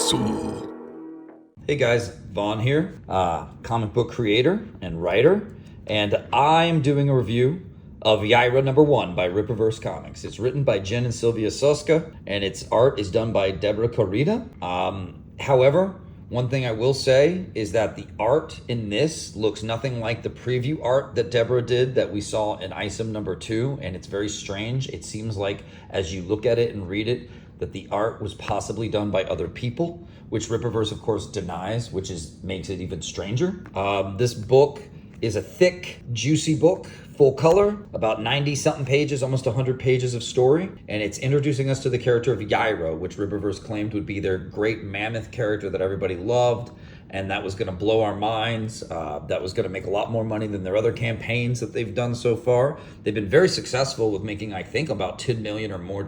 Capsule. Hey guys, Vaughn here, comic book creator and writer, and I am doing a review of YAIRA #1 by Rippaverse Comics. It's written by Jen and Sylvia Soska, and its art is done by Deborah Corrida. However, one thing I will say is that the art in this looks nothing like the preview art that Deborah did that we saw in ISOM #2, and it's very strange. It seems like as you look at it and read it, that the art was possibly done by other people, which Rippaverse of course denies, which makes it even stranger. This book is a thick, juicy book, full color, about 90 something pages, almost 100 pages of story. And it's introducing us to the character of YAIRA, which Rippaverse claimed would be their great mammoth character that everybody loved. And that was gonna blow our minds. That was gonna make a lot more money than their other campaigns that they've done so far. They've been very successful with making, I think, about $10 million or more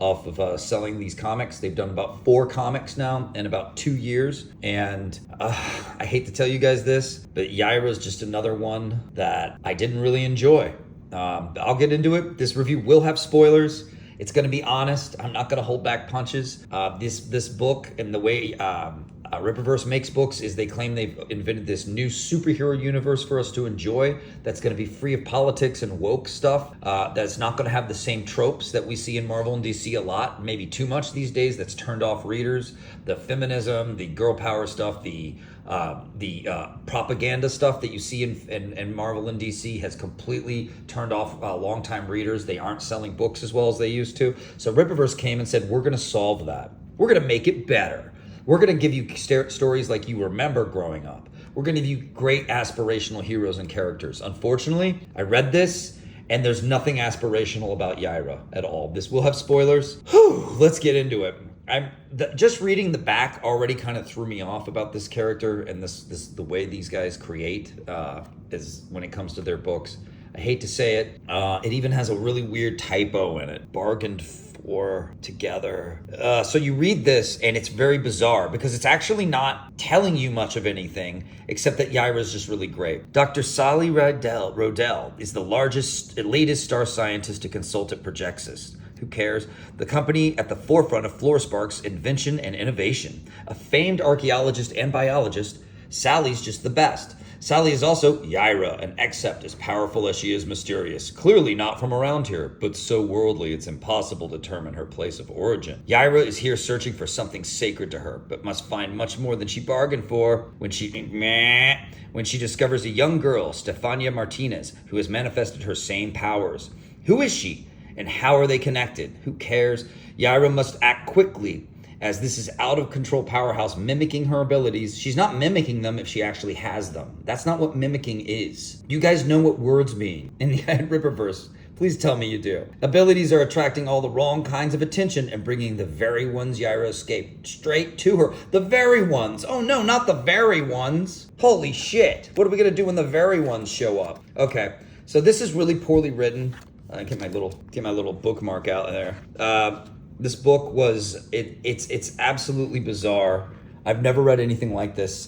off of selling these comics. They've done about 4 comics now in about 2 years. And I hate to tell you guys this, but YAIRA is just another one that I didn't really enjoy. I'll get into it. This review will have spoilers. It's gonna be honest. I'm not gonna hold back punches. This book and the way Rippaverse makes books is they claim they've invented this new superhero universe for us to enjoy that's going to be free of politics and woke stuff, that's not going to have the same tropes that we see in Marvel and DC a lot, maybe too much these days, that's turned off readers. The feminism, the girl power stuff, the propaganda stuff that you see in Marvel and DC has completely turned off longtime readers. They aren't selling books as well as they used to. So Rippaverse came and said, we're going to solve that. We're going to make it better. We're going to give you stories like you remember growing up. We're going to give you great aspirational heroes and characters. Unfortunately, I read this and there's nothing aspirational about YAIRA at all. This will have spoilers. Whew, let's get into it. Just reading the back already kind of threw me off about this character and the way these guys create is when it comes to their books. I hate to say it. It even has a really weird typo in it. Bargained for together. So you read this and it's very bizarre because it's actually not telling you much of anything except that YAIRA is just really great. Dr. Sally Rodell is the latest star scientist to consult at Projexis. Who cares? The company at the forefront of Fluorspark's invention and innovation. A famed archaeologist and biologist, Sally's just the best. Sally is also YAIRA, an except as powerful as she is mysterious. Clearly not from around here, but so worldly it's impossible to determine her place of origin. YAIRA is here searching for something sacred to her, but must find much more than she bargained for when she discovers a young girl, Stefania Martinez, who has manifested her same powers. Who is she? And how are they connected? Who cares? YAIRA must act quickly, as this is out-of-control powerhouse mimicking her abilities. She's not mimicking them if she actually has them. That's not what mimicking is. You guys know what words mean in the Rippaverse. Please tell me you do. Abilities are attracting all the wrong kinds of attention and bringing the very ones YAIRA escaped straight to her. The very ones. Oh no, not the very ones. Holy shit. What are we gonna do when the very ones show up? Okay, so this is really poorly written. Get my little bookmark out there. This book it's absolutely bizarre. I've never read anything like this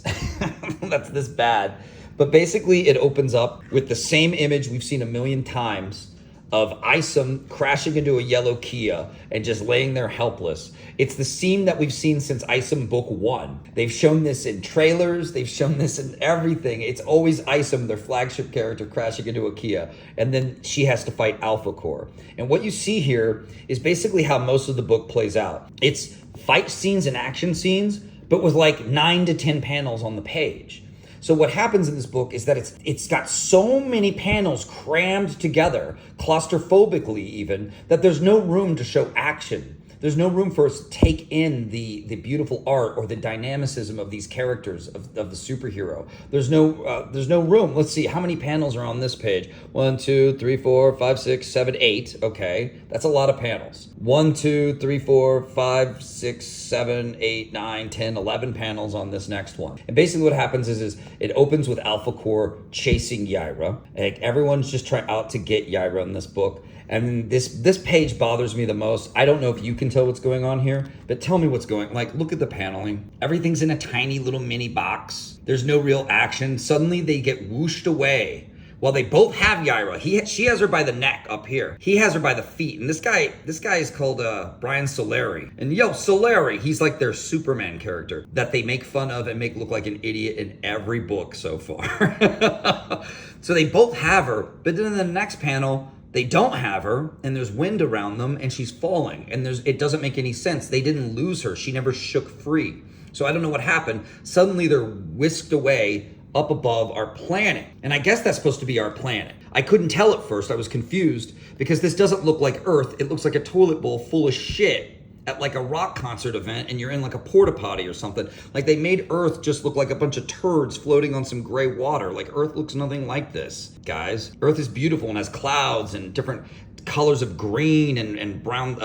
that's this bad. But basically it opens up with the same image we've seen a million times of Isom crashing into a yellow Kia and just laying there helpless. It's the scene that we've seen since Isom book 1. They've shown this in trailers, they've shown this in everything. It's always Isom, their flagship character, crashing into a Kia, and then she has to fight Alpha Core. And what you see here is basically how most of the book plays out. It's fight scenes and action scenes, but with like 9 to 10 panels on the page. So what happens in this book is that it's got so many panels crammed together, claustrophobically even, that there's no room to show action. There's no room for us to take in the beautiful art or the dynamicism of these characters of the superhero. There's no room. Let's see, how many panels are on this page? 1, 2, 3, 4, 5, 6, 7, 8. Okay, that's a lot of panels. 1, 2, 3, 4, 5, 6, 7, 8, 9, 10, 11 panels on this next one. And basically what happens is it opens with Alpha Core chasing YAIRA. Like everyone's just out to get YAIRA in this book. And this page bothers me the most. I don't know if you can tell what's going on here, but tell me what's going on. Like, look at the paneling. Everything's in a tiny little mini box. There's no real action. Suddenly they get whooshed away Well, they both have YAIRA. She has her by the neck up here. He has her by the feet. And this guy is called Brian Solari. And Solari, he's like their Superman character that they make fun of and make look like an idiot in every book so far. So they both have her, but then in the next panel, they don't have her, and there's wind around them, and she's falling, and it doesn't make any sense. They didn't lose her. She never shook free. So I don't know what happened. Suddenly they're whisked away up above our planet. And I guess that's supposed to be our planet. I couldn't tell at first. I was confused because this doesn't look like Earth. It looks like a toilet bowl full of shit at like a rock concert event, and you're in like a porta potty or something. Like they made Earth just look like a bunch of turds floating on some gray water. Like Earth looks nothing like this, guys. Earth is beautiful and has clouds and different colors of green and brown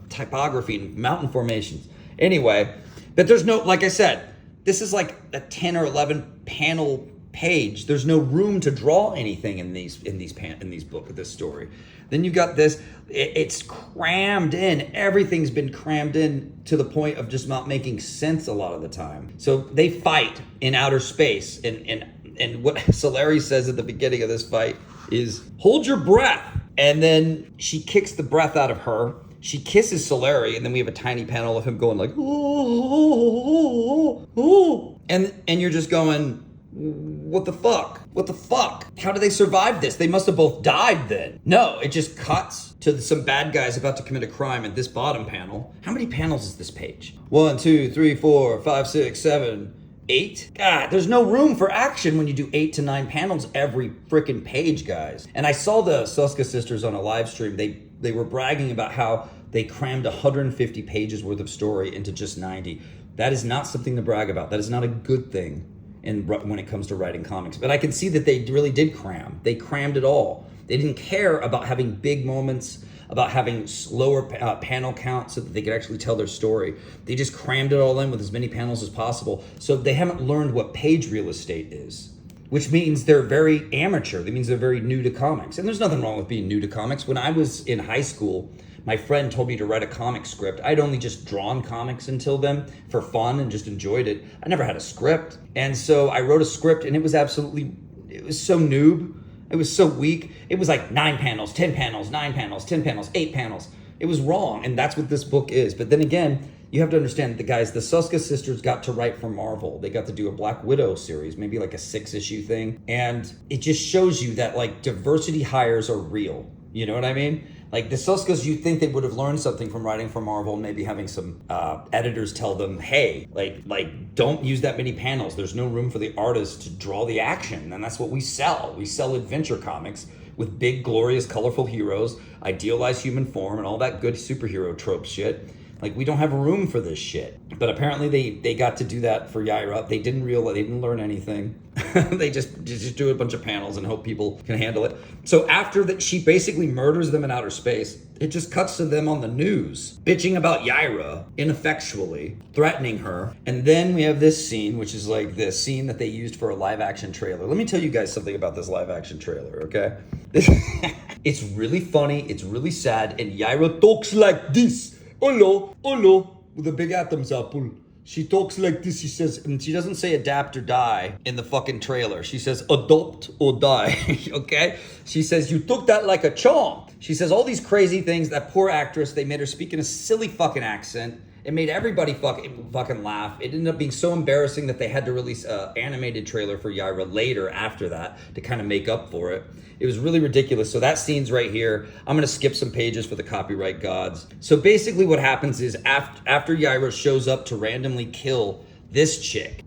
typography and mountain formations. Anyway, but there's no, like I said, this is like a 10 or 11 panel page. There's no room to draw anything in these book, this story. Then you've got this, it's crammed in. Everything's been crammed in to the point of just not making sense a lot of the time. So they fight in outer space. And what Solari says at the beginning of this fight is, hold your breath. And then she kicks the breath out of her. She kisses Solari, and then we have a tiny panel of him going like, oh. And you're just going, what the fuck? What the fuck? How do they survive this? They must have both died then. No, it just cuts to some bad guys about to commit a crime at this bottom panel. How many panels is this page? 1, 2, 3, 4, 5, 6, 7, 8? God, there's no room for action when you do 8 to 9 panels every freaking page, guys. And I saw the Suska sisters on a live stream. They were bragging about how they crammed 150 pages worth of story into just 90. That is not something to brag about. That is not a good thing when it comes to writing comics. But I can see that they really did cram. They crammed it all. They didn't care about having big moments, about having slower panel count so that they could actually tell their story. They just crammed it all in with as many panels as possible. So they haven't learned what page real estate is, which means they're very amateur. That means they're very new to comics. And there's nothing wrong with being new to comics. When I was in high school, my friend told me to write a comic script. I'd only just drawn comics until then for fun and just enjoyed it. I never had a script. And so I wrote a script, and it was so noob. It was so weak. It was like 9 panels, 10 panels, 9 panels, 10 panels, 8 panels. It was wrong, and that's what this book is. But then again, you have to understand the Suska sisters got to write for Marvel. They got to do a Black Widow series, maybe like a 6-issue thing. And it just shows you that like diversity hires are real. You know what I mean? Like the Suskas, you think they would have learned something from writing for Marvel and maybe having some editors tell them, hey, like don't use that many panels. There's no room for the artists to draw the action. And that's what we sell. We sell adventure comics with big, glorious, colorful heroes, idealized human form, and all that good superhero trope shit. Like, we don't have room for this shit. But apparently they got to do that for YAIRA. They didn't learn anything. They just do a bunch of panels and hope people can handle it. So after that, she basically murders them in outer space. It just cuts to them on the news, bitching about YAIRA ineffectually, threatening her. And then we have this scene, which is like the scene that they used for a live action trailer. Let me tell you guys something about this live action trailer, okay? It's really funny. It's really sad. And YAIRA talks like this. Hello, with a big atoms apple. She talks like this, she says, and she doesn't say adapt or die in the fucking trailer. She says adopt or die, okay? She says, you took that like a chomp. She says all these crazy things. That poor actress, they made her speak in a silly fucking accent. It made everybody fucking laugh. It ended up being so embarrassing that they had to release an animated trailer for YAIRA later after that to kind of make up for it. It was really ridiculous. So that scene's right here. I'm going to skip some pages for the copyright gods. So basically what happens is after YAIRA shows up to randomly kill this chick.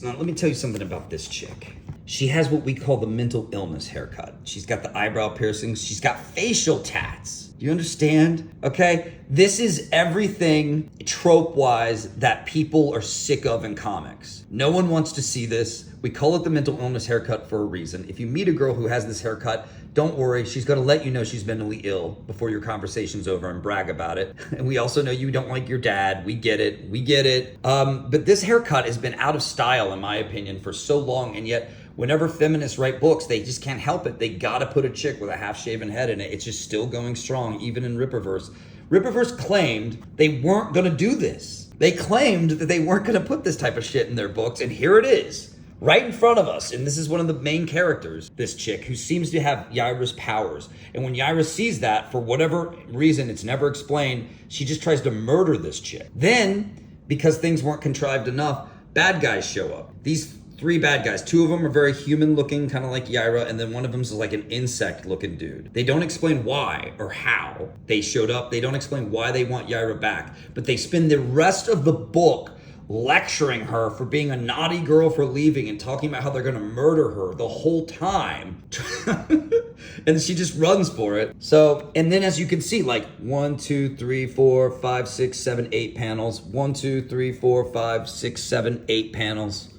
Now, let me tell you something about this chick. She has what we call the mental illness haircut. She's got the eyebrow piercings. She's got facial tats. Do you understand? Okay? This is everything trope-wise that people are sick of in comics. No one wants to see this. We call it the mental illness haircut for a reason. If you meet a girl who has this haircut, don't worry. She's going to let you know she's mentally ill before your conversation's over and brag about it. And we also know you don't like your dad. We get it. But this haircut has been out of style, in my opinion, for so long, and yet whenever feminists write books, they just can't help it. They gotta put a chick with a half-shaven head in it. It's just still going strong, even in Rippaverse. Rippaverse claimed they weren't gonna do this. They claimed that they weren't gonna put this type of shit in their books, and here it is. right in front of us. And this is one of the main characters, this chick, who seems to have YAIRA's powers. And when YAIRA sees that, for whatever reason, it's never explained, she just tries to murder this chick. Then, because things weren't contrived enough, bad guys show up. These 3 bad guys. 2 of them are very human looking, kind of like YAIRA, and then one of them is like an insect looking dude. They don't explain why or how they showed up. They don't explain why they want YAIRA back, but they spend the rest of the book lecturing her for being a naughty girl for leaving and talking about how they're gonna murder her the whole time. And she just runs for it. So, and then as you can see, like 1, 2, 3, 4, 5, 6, 7, 8 panels. 1, 2, 3, 4, 5, 6, 7, 8 panels.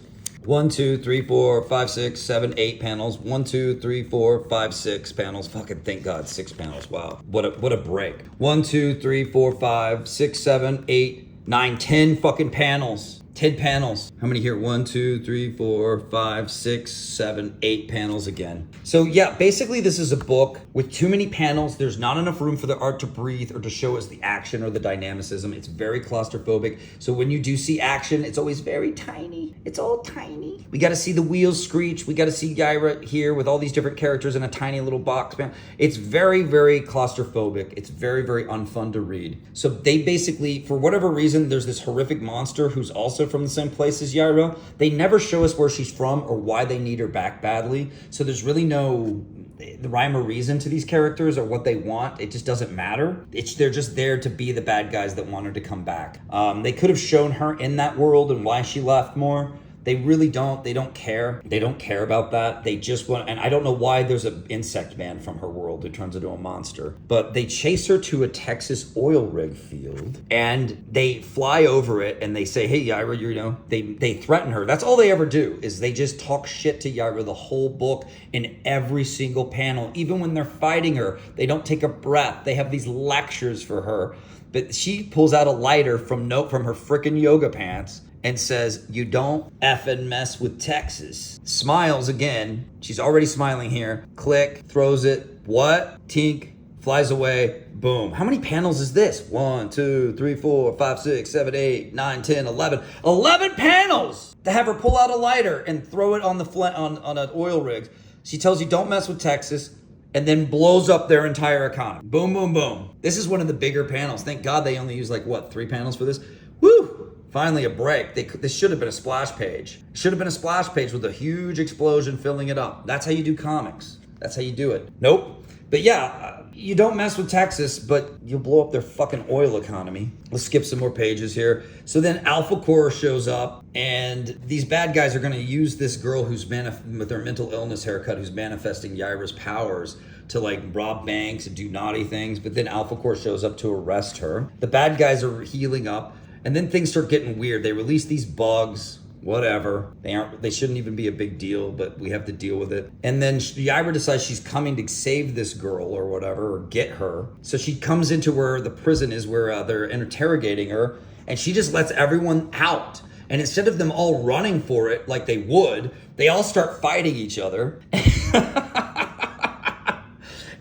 1, 2, 3, 4, 5, 6, 7, 8 panels. 1, 2, 3, 4, 5, 6 panels. Fucking thank God, 6 panels. Wow, what a break. 1, 2, 3, 4, 5, 6, 7, 8, 9, 10 fucking panels. 10 panels. How many here? 1, 2, 3, 4, 5, 6, 7, 8 panels again. So yeah, basically this is a book with too many panels. There's not enough room for the art to breathe or to show us the action or the dynamicism. It's very claustrophobic. So when you do see action, it's always very tiny. It's all tiny. We got to see the wheels screech. We got to see YAIRA here with all these different characters in a tiny little box. It's very, very claustrophobic. It's very, very unfun to read. So they basically, for whatever reason, there's this horrific monster who's also from the same place as YAIRA. They never show us where she's from or why they need her back badly. So there's really no the rhyme or reason to these characters or what they want. It just doesn't matter. They're just there to be the bad guys that want her to come back. They could have shown her in that world and why she left more. They really don't. They don't care. They don't care about that. They just want, and I don't know why there's an insect man from her world who turns into a monster, but they chase her to a Texas oil rig field and they fly over it and they say, hey, YAIRA, you know, they threaten her. That's all they ever do is they just talk shit to YAIRA the whole book in every single panel. Even when they're fighting her, they don't take a breath. They have these lectures for her, but she pulls out a lighter from her frickin' yoga pants and says, you don't effing mess with Texas. Smiles again. She's already smiling here. Click, throws it. What? Tink, flies away. Boom. How many panels is this? 1, 2, 3, 4, 5, 6, 7, 8, 9, 10, 11. 11 panels to have her pull out a lighter and throw it on on an oil rig. She tells you don't mess with Texas and then blows up their entire economy. Boom, boom, boom. This is one of the bigger panels. Thank God they only use like, what, 3 panels for this? Woo! Finally, a break. This should have been a splash page. It should have been a splash page with a huge explosion filling it up. That's how you do comics. That's how you do it. Nope. But yeah, you don't mess with Texas, but you'll blow up their fucking oil economy. Let's skip some more pages here. So then Alpha Core shows up, and these bad guys are going to use this girl who's with her mental illness haircut, who's manifesting YAIRA's powers to like rob banks and do naughty things. But then Alpha Core shows up to arrest her. The bad guys are healing up. And then things start getting weird. They release these bugs, whatever. They shouldn't even be a big deal, but we have to deal with it. And then YAIRA decides she's coming to save this girl or whatever, or get her. So she comes into where the prison is, where they're interrogating her, and she just lets everyone out. And instead of them all running for it like they would, they all start fighting each other.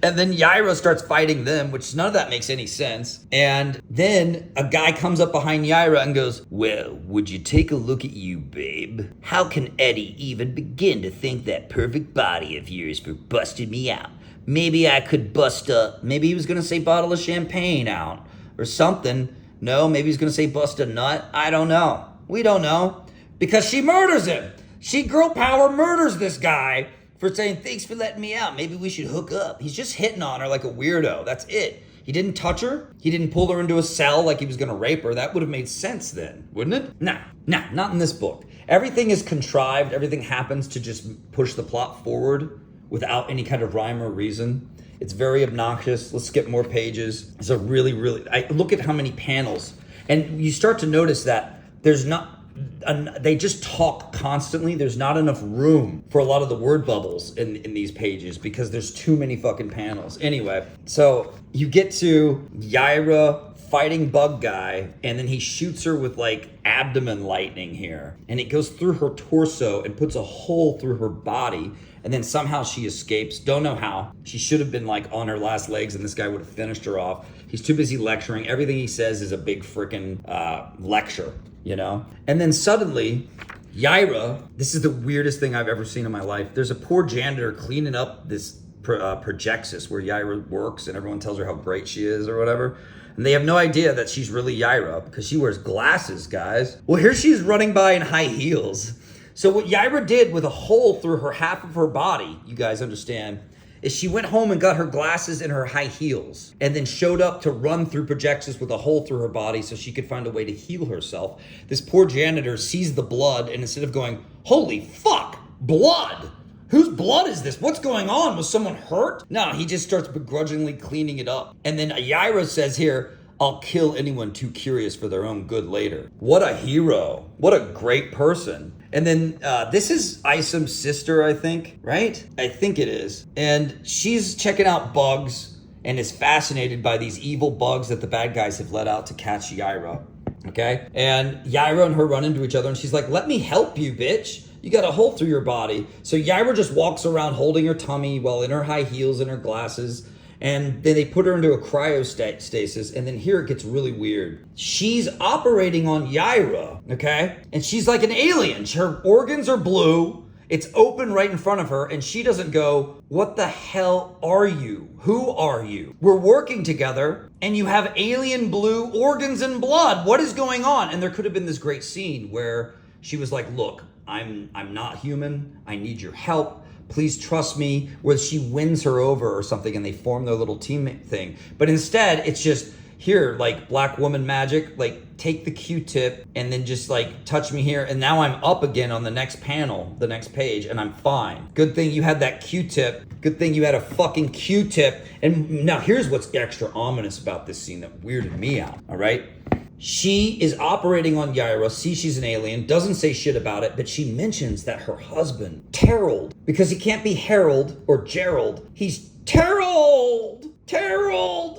And then YAIRA starts fighting them, which none of that makes any sense. And then a guy comes up behind YAIRA and goes, well, would you take a look at you, babe? How can Eddie even begin to think that perfect body of yours for busting me out? Maybe I could maybe he was gonna say bottle of champagne out or something. No, maybe he's gonna say bust a nut. I don't know. We don't know. Because she murders him. She girl power murders this guy for saying, thanks for letting me out. Maybe we should hook up. He's just hitting on her like a weirdo. That's it. He didn't touch her. He didn't pull her into a cell like he was going to rape her. That would have made sense then, wouldn't it? Nah, not in this book. Everything is contrived. Everything happens to just push the plot forward without any kind of rhyme or reason. It's very obnoxious. Let's skip more pages. It's a really, look at how many panels. And you start to notice that they just talk constantly. There's not enough room for a lot of the word bubbles in these pages because there's too many fucking panels. Anyway, so you get to YAIRA fighting bug guy, and then he shoots her with like abdomen lightning here, and it goes through her torso and puts a hole through her body, and then somehow she escapes. Don't know how. She should have been like on her last legs and this guy would have finished her off. He's too busy lecturing. Everything he says is a big freaking lecture, you know? And then suddenly YAIRA, this is the weirdest thing I've ever seen in my life. There's a poor janitor cleaning up this projectus where YAIRA works, and everyone tells her how great she is or whatever. And they have no idea that she's really YAIRA because she wears glasses, guys. Well, here she's running by in high heels. So what YAIRA did with a hole through her half of her body, you guys understand, is she went home and got her glasses and her high heels and then showed up to run through projections with a hole through her body so she could find a way to heal herself. This poor janitor sees the blood, and instead of going, holy fuck, blood! Whose blood is this? What's going on? Was someone hurt? No, he just starts begrudgingly cleaning it up. And then YAIRA says here, I'll kill anyone too curious for their own good later. What a hero. What a great person. And then this is Isam's sister, I think, right? I think it is. And she's checking out bugs and is fascinated by these evil bugs that the bad guys have let out to catch YAIRA, okay? And YAIRA and her run into each other, and she's like, let me help you, bitch. You got a hole through your body. So YAIRA just walks around holding her tummy while in her high heels and her glasses. And then they put her into a cryostasis. And then here it gets really weird. She's operating on YAIRA, okay? And she's like an alien. Her organs are blue. It's open right in front of her. And she doesn't go, what the hell are you? Who are you? We're working together and you have alien blue organs and blood. What is going on? And there could have been this great scene where she was like, look, I'm not human. I need your help. Please trust me. Where she wins her over or something and they form their little team thing. But instead, it's just here, like black woman magic, like take the Q-tip and then just like touch me here. And now I'm up again on the next panel, the next page, and I'm fine. Good thing you had that Q-tip. Good thing you had a fucking Q-tip. And now here's what's extra ominous about this scene that weirded me out, all right? She is operating on YAIRA, sees she's an alien, doesn't say shit about it, but she mentions that her husband, Terrell, because he can't be Harold or Gerald, he's Terrell!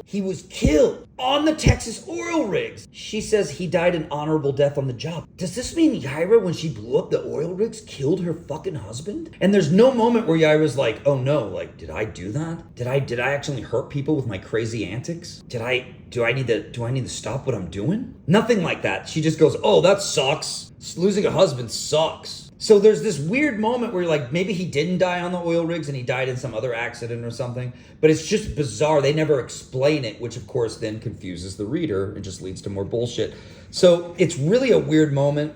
He was killed on the Texas oil rigs. She says he died an honorable death on the job. Does this mean YAIRA, when she blew up the oil rigs, killed her fucking husband? And there's no moment where YAIRA's like, oh no, like, did I do that? Did I actually hurt people with my crazy antics? Do I need to stop what I'm doing? Nothing like that. She just goes, oh, that sucks. Losing a husband sucks. So there's this weird moment where you're like, maybe he didn't die on the oil rigs and he died in some other accident or something, but it's just bizarre. They never explain it, which of course then confuses the reader and just leads to more bullshit. So it's really a weird moment.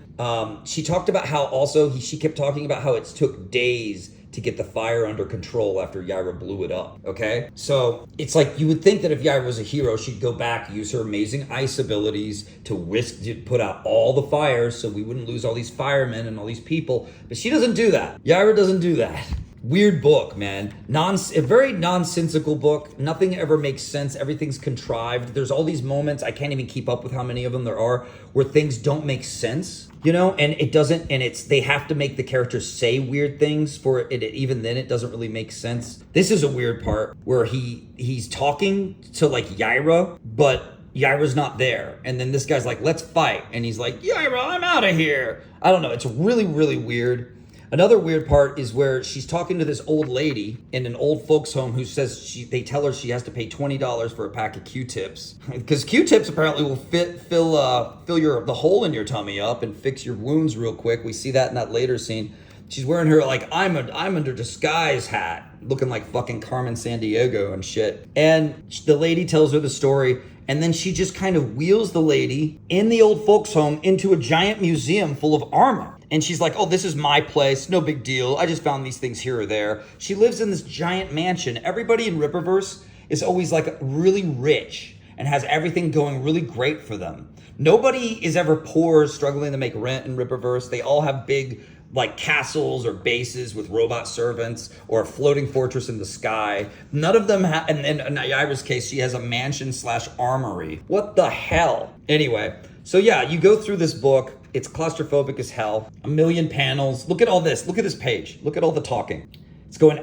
She talked about how also, she kept talking about how it took days to get the fire under control after YAIRA blew it up, okay? So it's like you would think that if YAIRA was a hero, she'd go back, use her amazing ice abilities to put out all the fires so we wouldn't lose all these firemen and all these people, but she doesn't do that. YAIRA doesn't do that. Weird book, man. A very nonsensical book. Nothing ever makes sense. Everything's contrived. There's all these moments, I can't even keep up with how many of them there are, where things don't make sense, you know, and it doesn't, and they have to make the characters say weird things for it. Even then, it doesn't really make sense. This is a weird part where he's talking to like YAIRA, but YAIRA's not there. And then this guy's like, let's fight. And he's like, YAIRA, I'm out of here. I don't know. It's really, really weird. Another weird part is where she's talking to this old lady in an old folks home who says they tell her she has to pay $20 for a pack of Q-tips because Q-tips apparently will fill the hole in your tummy up and fix your wounds real quick. We see that in that later scene. She's wearing her like I'm under disguise hat, looking like fucking Carmen Sandiego and shit. And the lady tells her the story. And then she just kind of wheels the lady in the old folks home into a giant museum full of armor. And she's like, oh, this is my place. No big deal. I just found these things here or there. She lives in this giant mansion. Everybody in Rippaverse is always like really rich and has everything going really great for them. Nobody is ever poor, struggling to make rent in Rippaverse. They all have big like castles or bases with robot servants or a floating fortress in the sky. None of them have, and in YAIRA's case, she has a mansion / armory. What the hell? Anyway, so yeah, you go through this book. It's claustrophobic as hell. A million panels. Look at all this. Look at this page. Look at all the talking. It's going,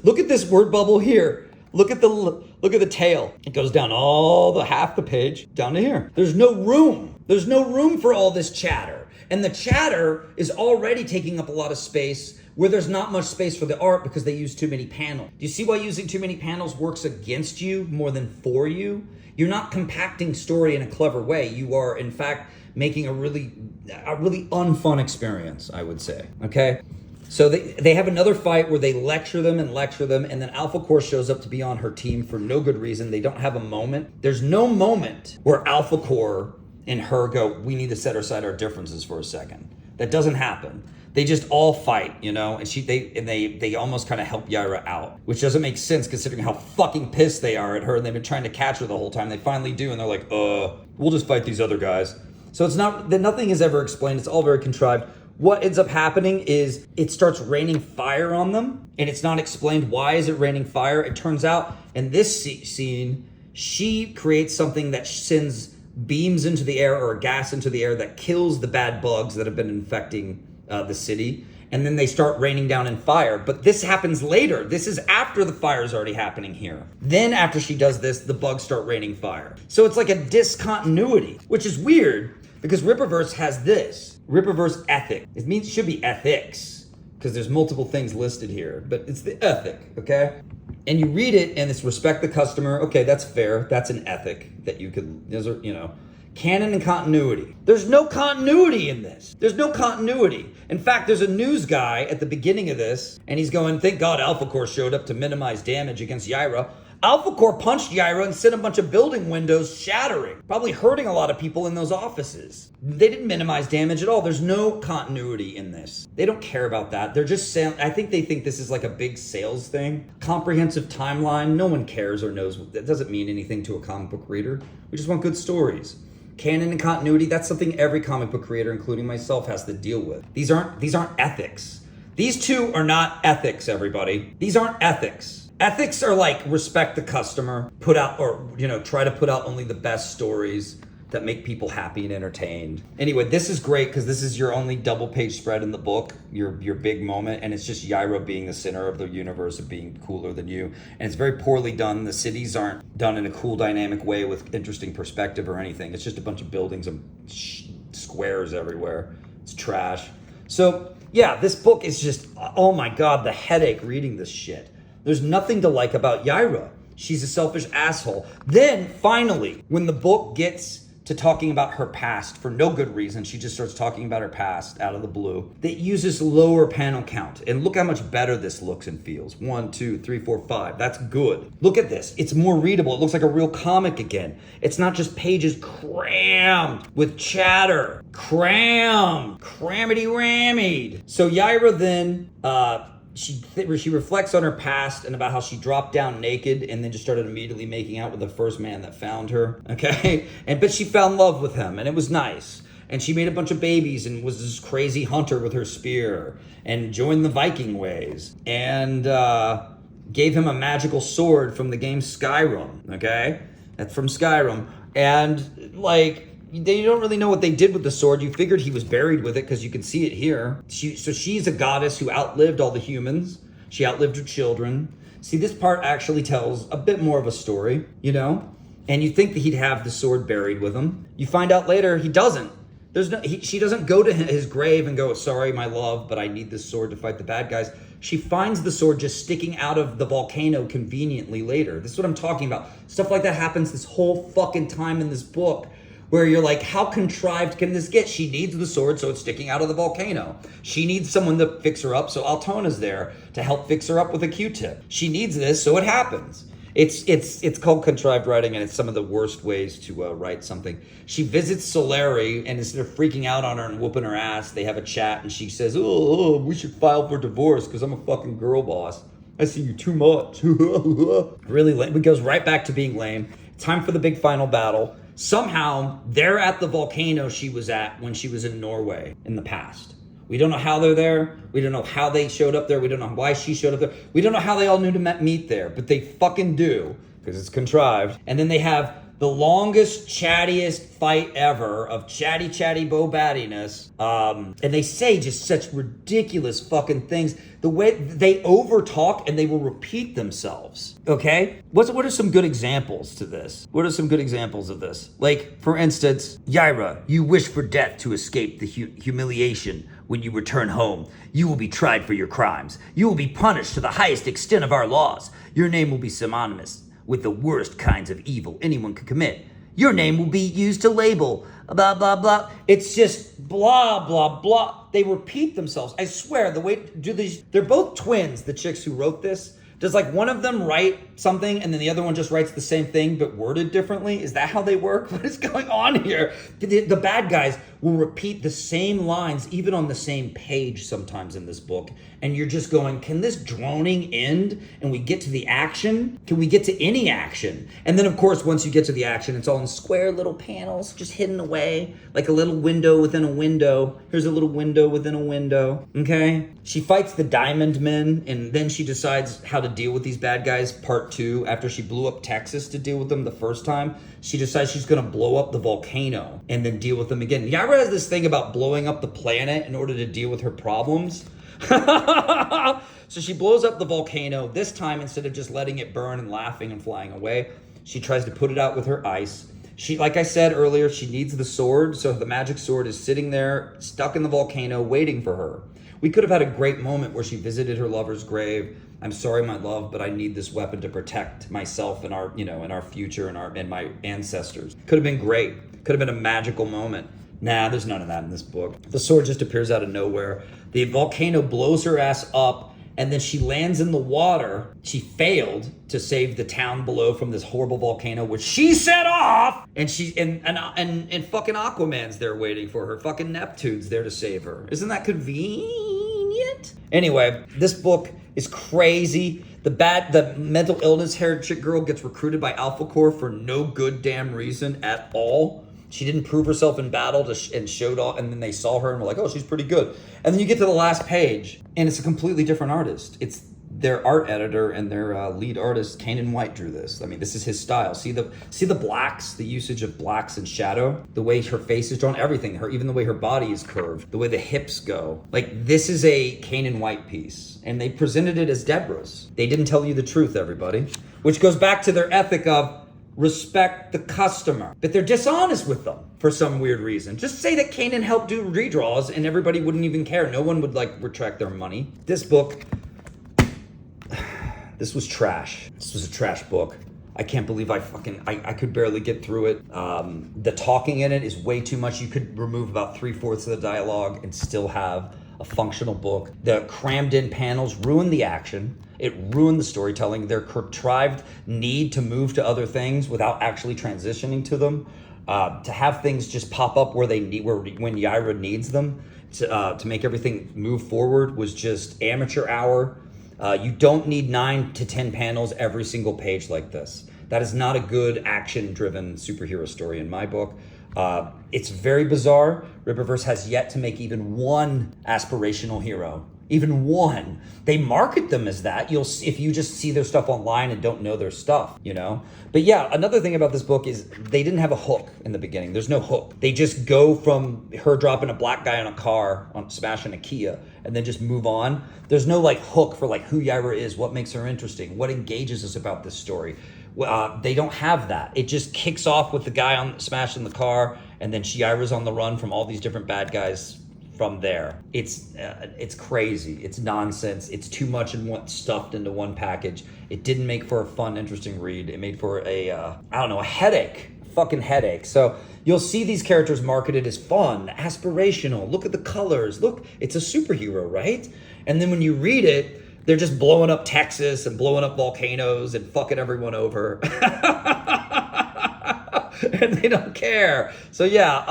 look at this word bubble here. Look at the tail. It goes down all half the page down to here. There's no room. There's no room for all this chatter. And the chatter is already taking up a lot of space where there's not much space for the art because they use too many panels. Do you see why using too many panels works against you more than for you? You're not compacting story in a clever way. You are, in fact, making a really a really unfun experience, I would say, okay? So they have another fight where they lecture them, and then Alpha Core shows up to be on her team for no good reason. They don't have a moment. There's no moment where Alpha Core and her go, we need to set aside our differences for a second. That doesn't happen. They just all fight, you know, and they almost kind of help YAIRA out, which doesn't make sense considering how fucking pissed they are at her, and they've been trying to catch her the whole time. They finally do, and they're like, we'll just fight these other guys. So it's not that nothing is ever explained. It's all very contrived. What ends up happening is it starts raining fire on them, and it's not explained why is it raining fire. It turns out in this scene, she creates something that sends beams into the air or gas into the air that kills the bad bugs that have been infecting the city, and then they start raining down in fire. But this happens later. This is after the fire is already happening here. Then after she does this, the bugs start raining fire. So it's like a discontinuity, which is weird because Rippaverse has this. Rippaverse ethic. It should be ethics because there's multiple things listed here, but it's the ethic, okay? And you read it and it's respect the customer. Okay, that's fair. That's an ethic that you could, those are, you know, canon and continuity. There's no continuity in this. There's no continuity. In fact, there's a news guy at the beginning of this, and he's going, thank God Alpha Core showed up to minimize damage against YAIRA. Alpha Core punched YAIRA and sent a bunch of building windows shattering, probably hurting a lot of people in those offices. They didn't minimize damage at all. There's no continuity in this. They don't care about that. They're just saying, I think they think this is like a big sales thing. Comprehensive timeline. No one cares or knows. That doesn't mean anything to a comic book reader. We just want good stories. Canon and continuity, that's something every comic book creator, including myself, has to deal with. These aren't ethics. These two are not ethics, everybody. These aren't ethics. Ethics are like respect the customer, put out, or, you know, try to put out only the best stories that make people happy and entertained. Anyway, this is great because this is your only double page spread in the book, your big moment, and it's just YAIRA being the center of the universe and being cooler than you. And it's very poorly done. The cities aren't done in a cool, dynamic way with interesting perspective or anything. It's just a bunch of buildings and squares everywhere. It's trash. So yeah, this book is just, oh my God, the headache reading this shit. There's nothing to like about YAIRA. She's a selfish asshole. Then finally, when the book gets to talking about her past for no good reason, she just starts talking about her past out of the blue. That uses lower panel count. And look how much better this looks and feels. 1, 2, 3, 4, 5. That's good. Look at this. It's more readable. It looks like a real comic again. It's not just pages crammed with chatter. Crammity-rammied. So YAIRA then, she reflects on her past and about how she dropped down naked and then just started immediately making out with the first man that found her, okay? But she fell in love with him, and it was nice. And she made a bunch of babies and was this crazy hunter with her spear and joined the Viking ways and gave him a magical sword from the game Skyrim, okay? That's from Skyrim. And, like, they don't really know what they did with the sword. You figured he was buried with it because you can see it here. So she's a goddess who outlived all the humans. She outlived her children. See, this part actually tells a bit more of a story, you know? And you think that he'd have the sword buried with him. You find out later he doesn't. She doesn't go to his grave and go, sorry, my love, but I need this sword to fight the bad guys. She finds the sword just sticking out of the volcano conveniently later. This is what I'm talking about. Stuff like that happens this whole fucking time in this book, where you're like, how contrived can this get? She needs the sword, so it's sticking out of the volcano. She needs someone to fix her up, so Altona's there to help fix her up with a Q-tip. She needs this, so it happens. It's called contrived writing, and it's some of the worst ways to write something. She visits Solari, and instead of freaking out on her and whooping her ass, they have a chat, and she says, oh, we should file for divorce because I'm a fucking girl boss. I see you too much. Really lame. It goes right back to being lame. Time for the big final battle. Somehow, they're at the volcano she was at when she was in Norway in the past. We don't know how they're there. We don't know how they showed up there. We don't know why she showed up there. We don't know how they all knew to meet there, but they fucking do, because it's contrived. And then they have the longest, chattiest fight ever of chatty Bo Battiness. And they say just such ridiculous fucking things. The way they overtalk and they will repeat themselves. Okay? What are some good examples to this? What are some good examples of this? Like, for instance, YAIRA, you wish for death to escape the humiliation when you return home. You will be tried for your crimes. You will be punished to the highest extent of our laws. Your name will be synonymous with the worst kinds of evil anyone could commit. Your name will be used to label blah, blah, blah. It's just blah, blah, blah. They repeat themselves. I swear, they're both twins, the chicks who wrote this. Does like one of them write something and then the other one just writes the same thing but worded differently? Is that how they work? What is going on here? The bad guys will repeat the same lines even on the same page sometimes in this book. And you're just going, can this droning end and we get to the action? Can we get to any action? And then of course, once you get to the action, it's all in square little panels, just hidden away, like a little window within a window. Here's a little window within a window, okay? She fights the Diamond Men and then she decides how to deal with these bad guys. Part 2, after she blew up Texas to deal with them the first time, she decides she's gonna blow up the volcano and then deal with them again. YAIRA has this thing about blowing up the planet in order to deal with her problems. So she blows up the volcano. This time, instead of just letting it burn and laughing and flying away, she tries to put it out with her ice. She, like I said earlier, she needs the sword, so the magic sword is sitting there, stuck in the volcano, waiting for her. We could have had a great moment where she visited her lover's grave. I'm sorry, my love, but I need this weapon to protect myself and our, and our future and my ancestors. Could have been great. Could have been a magical moment. Nah, there's none of that in this book. The sword just appears out of nowhere. The volcano blows her ass up, and then she lands in the water. She failed to save the town below from this horrible volcano, which she set off. And and fucking Aquaman's there waiting for her. Fucking Neptune's there to save her. Isn't that convenient? Anyway, this book is crazy. The mental illness haired chick girl gets recruited by Alpha Corps for no good damn reason at all. She didn't prove herself in battle and showed off, and then they saw her and were like, oh, she's pretty good. And then you get to the last page, and it's a completely different artist. It's their art editor and their lead artist, Kanan White, drew this. I mean, this is his style. See the blacks, the usage of blacks and shadow, the way her face is drawn, everything. Even the way her body is curved, the way the hips go. Like, this is a Kanan White piece, and they presented it as Deborah's. They didn't tell you the truth, everybody. Which goes back to their ethic of respect the customer. But they're dishonest with them for some weird reason. Just say that Kanan helped do redraws and everybody wouldn't even care. No one would retract their money. This book, this was trash. This was a trash book. I can't believe I could barely get through it. The talking in it is way too much. You could remove about 3/4 of the dialogue and still have a functional book. The crammed in panels ruined the action. It ruined the storytelling. Their contrived need to move to other things without actually transitioning to them. To have things just pop up when YAIRA needs them to make everything move forward was just amateur hour. You don't need 9 to 10 panels every single page like this. That is not a good action-driven superhero story in my book. It's very bizarre. Rippaverse has yet to make even one aspirational hero. Even one. They market them as that. If you just see their stuff online and don't know their stuff, But yeah, another thing about this book is they didn't have a hook in the beginning. There's no hook. They just go from her dropping a black guy on a car, smashing a Kia, and then just move on. There's no hook for who YAIRA is, what makes her interesting, what engages us about this story. They don't have that. It just kicks off with the guy smashing the car, and then YAIRA's on the run from all these different bad guys from there. It's crazy. It's nonsense. It's too much stuffed into one package. It didn't make for a fun, interesting read. It made for a headache. Fucking headache. So you'll see these characters marketed as fun, aspirational. Look at the colors. Look, it's a superhero, right? And then when you read it, they're just blowing up Texas and blowing up volcanoes and fucking everyone over. And they don't care. So yeah,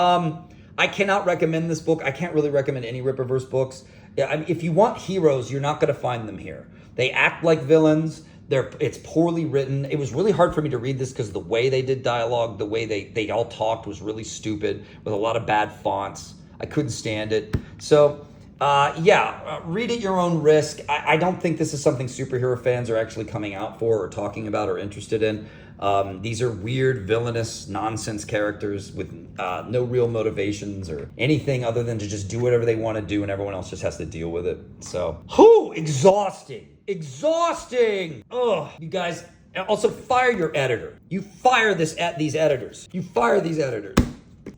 I cannot recommend this book. I can't really recommend any Rippaverse books. Yeah, if you want heroes, you're not going to find them here. They act like villains. It's poorly written. It was really hard for me to read this because the way they did dialogue, the way they all talked was really stupid with a lot of bad fonts. I couldn't stand it. So read at your own risk. I don't think this is something superhero fans are actually coming out for or talking about or interested in. These are weird, villainous, nonsense characters with no real motivations or anything other than to just do whatever they want to do, and everyone else just has to deal with it. So, exhausting. Ugh, you guys. Also, fire your editor. You fire these editors. You fire these editors.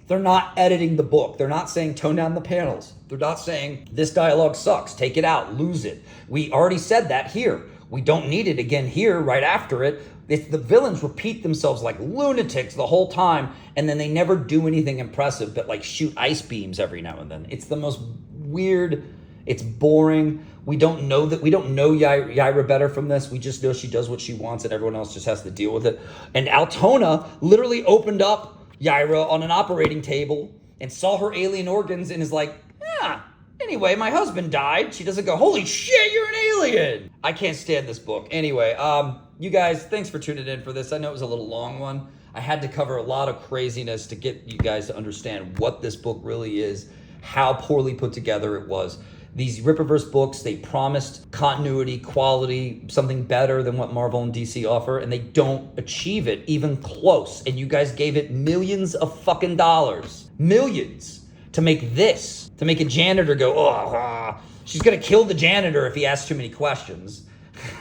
They're not editing the book. They're not saying tone down the panels. They're not saying this dialogue sucks, take it out, lose it. We already said that here. We don't need it again here right after it. The villains repeat themselves like lunatics the whole time, and then they never do anything impressive but like shoot ice beams every now and then. It's the most weird. It's boring. We don't know YAIRA better from this. We just know she does what she wants and everyone else just has to deal with it. And Altona literally opened up YAIRA on an operating table and saw her alien organs and is like, yeah, anyway, my husband died. She doesn't go, holy shit, you're an alien. I can't stand this book. Anyway, you guys, thanks for tuning in for this. I know it was a little long one. I had to cover a lot of craziness to get you guys to understand what this book really is, how poorly put together it was. These Rippaverse books, they promised continuity, quality, something better than what Marvel and DC offer, and they don't achieve it even close. And you guys gave it millions of fucking dollars, millions, to make this, to make a janitor go, oh, she's gonna kill the janitor if he asks too many questions.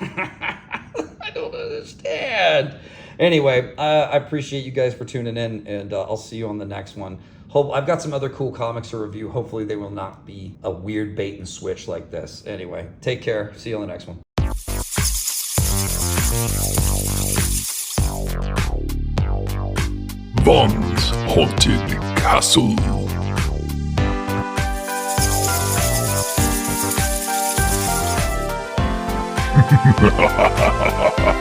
I don't understand. Anyway, I appreciate you guys for tuning in, and I'll see you on the next one. I've got some other cool comics to review. Hopefully they will not be a weird bait and switch like this. Anyway, take care. See you on the next one. Vons Haunted Castle. Ha ha ha ha ha.